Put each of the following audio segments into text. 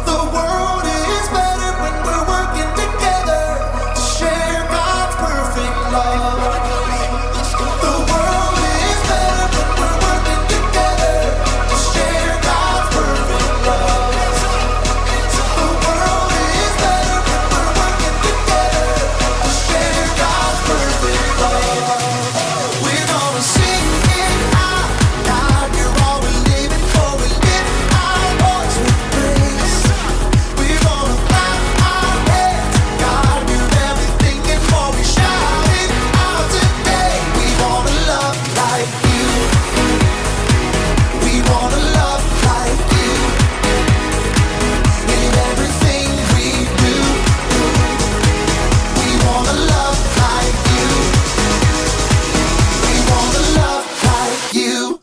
The world is better when we're working together to share God's perfect love. The world is better when we're working together to share God's perfect love. The world is better when we're working together to share God's perfect love. We're gonna sing it out loud. You're all we're living for. We lift our voice with praise. We're gonna clap our hands. God, we're everything and more. We shout it out today. We wanna love like you. We wanna love like you. In everything we do, we wanna love like you. We wanna love like you.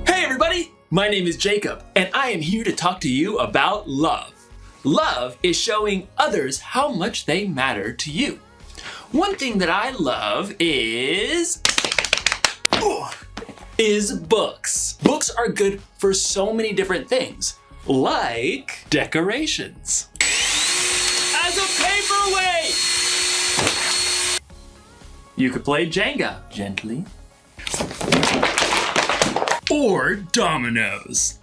Hey everybody, my name is Jacob, and I am here to talk to you about love. Love is showing others how much they matter to you. One thing that I love is books. Books are good for so many different things, like decorations. As a paperweight! You could play Jenga gently. Or dominoes.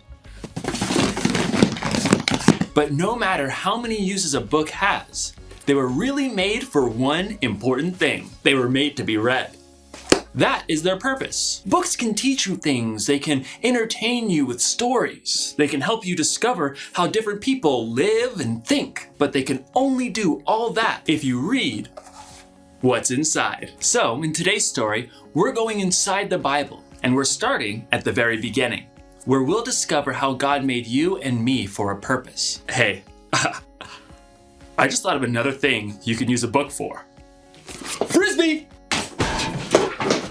But no matter how many uses a book has, they were really made for one important thing. They were made to be read. That is their purpose. Books can teach you things. They can entertain you with stories. They can help you discover how different people live and think. But they can only do all that if you read what's inside. So, in today's story, we're going inside the Bible, and we're starting at the very beginning, where we'll discover how God made you and me for a purpose. Hey, I just thought of another thing you can use a book for. Frisbee!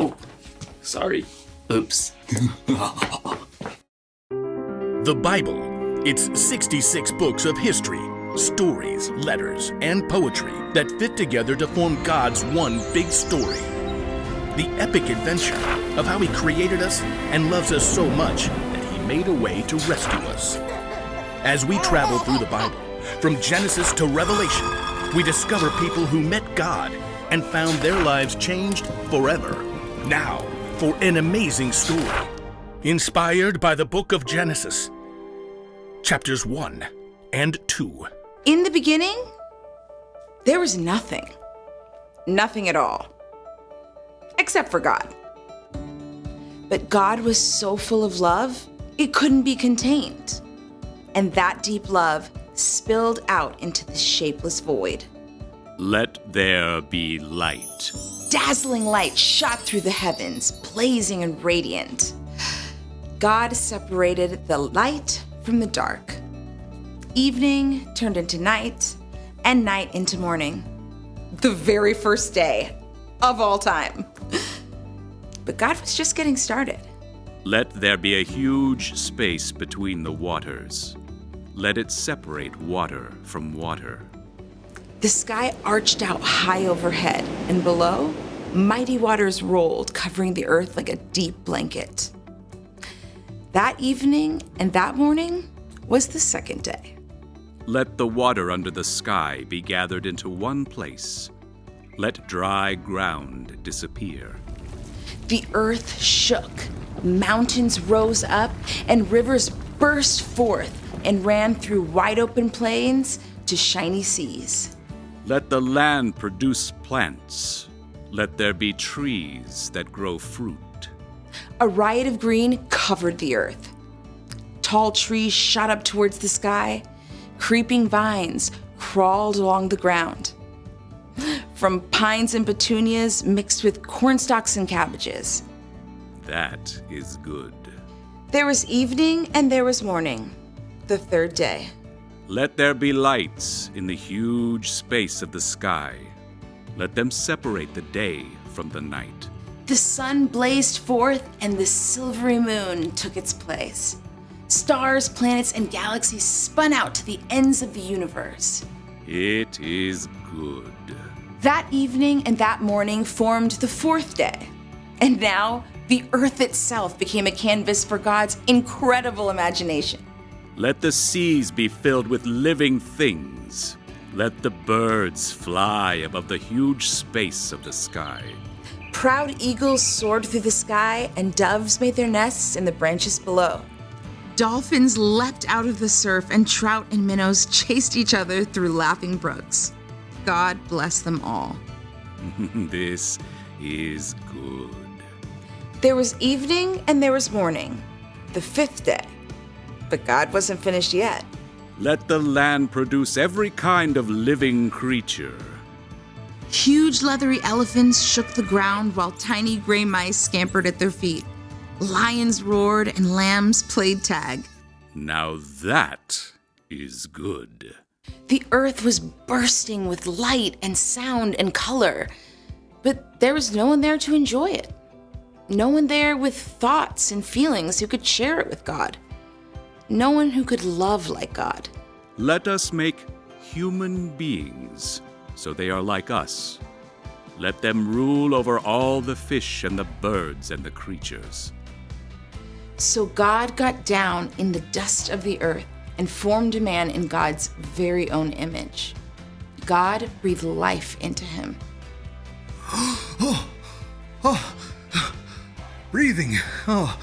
Oh, sorry. Oops. The Bible. It's 66 books of history, stories, letters, and poetry that fit together to form God's one big story. The epic adventure of how He created us and loves us so much that He made a way to rescue us. As we travel through the Bible, from Genesis to Revelation, we discover people who met God and found their lives changed forever. Now, for an amazing story, inspired by the book of Genesis, chapters 1 and 2. In the beginning, there was nothing. Nothing at all. Except for God. But God was so full of love, it couldn't be contained. And that deep love spilled out into the shapeless void. Let there be light. Dazzling light shot through the heavens, blazing and radiant. God separated the light from the dark. Evening turned into night, and night into morning. The very first day of all time. But God was just getting started. Let there be a huge space between the waters. Let it separate water from water. The sky arched out high overhead, and below, mighty waters rolled, covering the earth like a deep blanket. That evening and that morning was the second day. Let the water under the sky be gathered into one place. Let dry ground disappear. The earth shook, mountains rose up, and rivers burst forth and ran through wide open plains to shiny seas. Let the land produce plants. Let there be trees that grow fruit. A riot of green covered the earth. Tall trees shot up towards the sky. Creeping vines crawled along the ground. From pines and petunias mixed with cornstalks and cabbages. That is good. There was evening and there was morning, the third day. Let there be lights in the huge space of the sky. Let them separate the day from the night. The sun blazed forth and the silvery moon took its place. Stars, planets, and galaxies spun out to the ends of the universe. It is good. That evening and that morning formed the fourth day. And now, the earth itself became a canvas for God's incredible imagination. Let the seas be filled with living things. Let the birds fly above the huge space of the sky. Proud eagles soared through the sky, and doves made their nests in the branches below. Dolphins leapt out of the surf, and trout and minnows chased each other through laughing brooks. God bless them all. This is good. There was evening and there was morning, the fifth day. But God wasn't finished yet. Let the land produce every kind of living creature. Huge leathery elephants shook the ground while tiny gray mice scampered at their feet. Lions roared and lambs played tag. Now that is good. The earth was bursting with light and sound and color, but there was no one there to enjoy it. No one there with thoughts and feelings who could share it with God. No one who could love like God. Let us make human beings so they are like us. Let them rule over all the fish and the birds and the creatures. So God got down in the dust of the earth and formed a man in God's very own image. God breathed life into him. Breathing. Oh,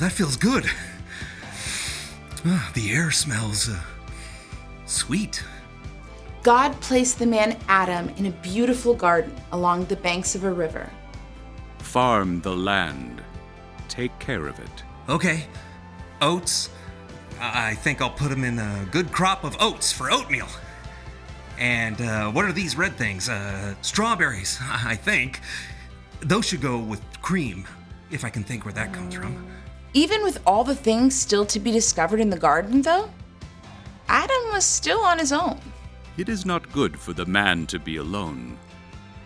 that feels good. The air smells sweet. God placed the man Adam in a beautiful garden along the banks of a river. Farm the land. Take care of it. Okay, oats. I think I'll put them in a good crop of oats for oatmeal. And what are these red things? Strawberries, I think. Those should go with cream, if I can think where that comes from. Even with all the things still to be discovered in the garden, though, Adam was still on his own. It is not good for the man to be alone.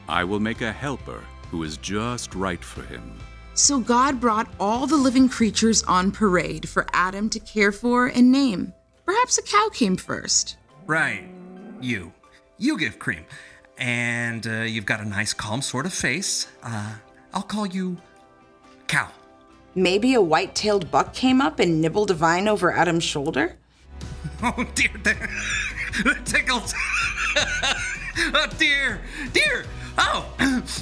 I will make a helper who is just right for him. So God brought all the living creatures on parade for Adam to care for and name. Perhaps a cow came first. Right, you. You give cream. And you've got a nice, calm sort of face. I'll call you Cow. Maybe a white-tailed buck came up and nibbled a vine over Adam's shoulder? Oh, dear, that tickles. Oh, dear. Oh,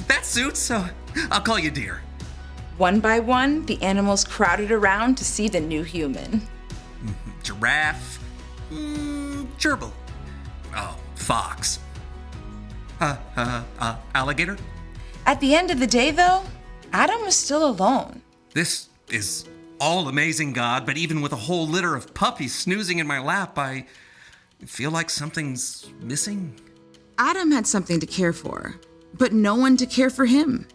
that suits, so I'll call you Deer. One by one, the animals crowded around to see the new human. Giraffe. Gerbil. Oh, fox. Alligator. At the end of the day, though, Adam was still alone. This is all amazing, God, but even with a whole litter of puppies snoozing in my lap, I feel like something's missing. Adam had something to care for, but no one to care for him.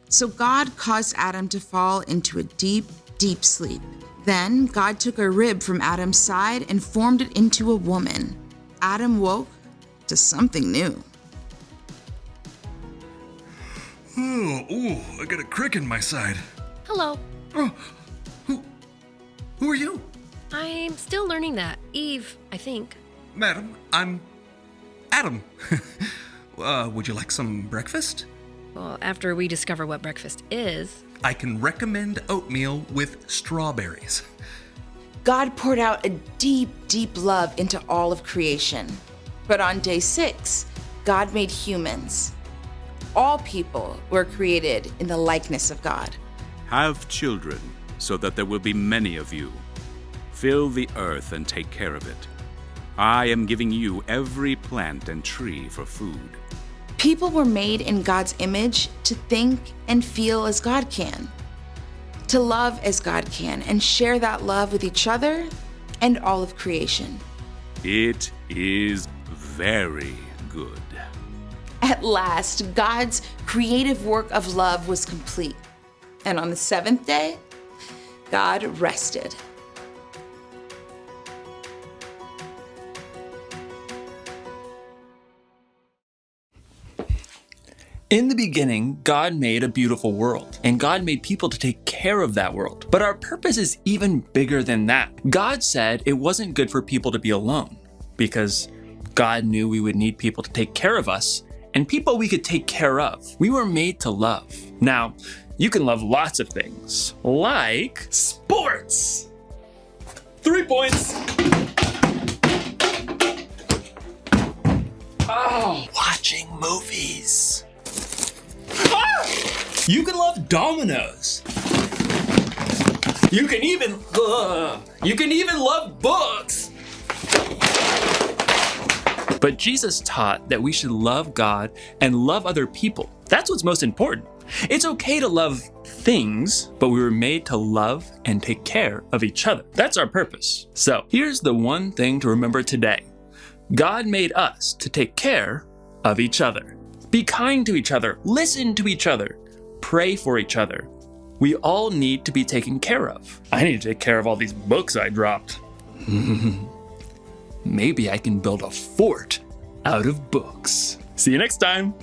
So God caused Adam to fall into a deep, deep sleep. Then God took a rib from Adam's side and formed it into a woman. Adam woke to something new. Oh, I got a crick in my side. Hello. Oh, who are you? I'm still learning that. Eve, I think. Madam, I'm Adam. Would you like some breakfast? Well, after we discover what breakfast is. I can recommend oatmeal with strawberries. God poured out a deep, deep love into all of creation. But on day 6, God made humans. All people were created in the likeness of God. Have children, so that there will be many of you. Fill the earth and take care of it. I am giving you every plant and tree for food. People were made in God's image to think and feel as God can, to love as God can, and share that love with each other and all of creation. It is very good. At last, God's creative work of love was complete. And on the 7th day, God rested. In the beginning, God made a beautiful world, and God made people to take care of that world. But our purpose is even bigger than that. God said it wasn't good for people to be alone, because God knew we would need people to take care of us and people we could take care of. We were made to love. Now, you can love lots of things, like sports. 3 points. Oh, watching movies. Ah! You can love dominoes. You can even love books. But Jesus taught that we should love God and love other people. That's what's most important. It's okay to love things, but we were made to love and take care of each other. That's our purpose. So here's the one thing to remember today. God made us to take care of each other. Be kind to each other. Listen to each other. Pray for each other. We all need to be taken care of. I need to take care of all these books I dropped. Maybe I can build a fort out of books. See you next time.